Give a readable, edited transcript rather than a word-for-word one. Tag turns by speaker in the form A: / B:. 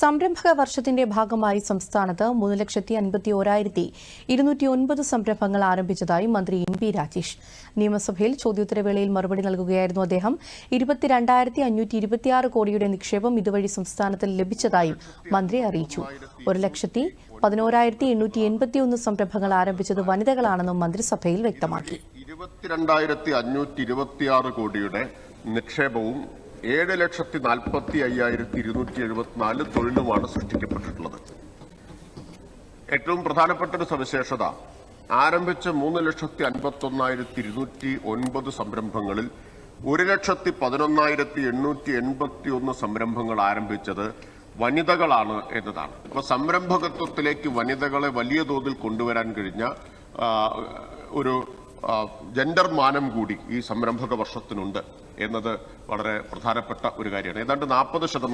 A: സംരംഭക വർഷത്തിന്റെ ഭാഗമായി സംസ്ഥാനത്ത് 3,51,209 സംരംഭങ്ങൾ ആരംഭിച്ചതായി മന്ത്രി എം.പി. രാജേഷ്. നിയമസഭയിൽ ചോദ്യോത്തരവേളയിൽ മറുപടി നൽകുകയായിരുന്നു അദ്ദേഹം. 22,526 കോടിയുടെ നിക്ഷേപം ഇതുവഴി സംസ്ഥാനത്ത് ലഭിച്ചതായും മന്ത്രി അറിയിച്ചു. 1,11,881 സംരംഭങ്ങൾ ആരംഭിച്ചത് വനിതകളാണെന്നും മന്ത്രിസഭയിൽ വ്യക്തമാക്കി.
B: 22,526 കോടിയുടെ നിക്ഷേപവും 7,45,274 തൊഴിലുമാണ് സൃഷ്ടിക്കപ്പെട്ടിട്ടുള്ളത്. ഏറ്റവും പ്രധാനപ്പെട്ട ഒരു സവിശേഷത, ആരംഭിച്ച 3,51,209 സംരംഭങ്ങളിൽ 1,11,881 സംരംഭങ്ങൾ ആരംഭിച്ചത് വനിതകളാണ് എന്നതാണ്. അപ്പോൾ സംരംഭകത്വത്തിലേക്ക് വനിതകളെ വലിയ തോതിൽ കൊണ്ടുവരാൻ കഴിഞ്ഞ ഒരു ജെൻഡർ മാനം കൂടി ഈ സംരംഭക വർഷത്തിനുണ്ട് എന്നത് വളരെ പ്രധാനപ്പെട്ട ഒരു കാര്യമാണ്. ഏതാണ്ട് 40%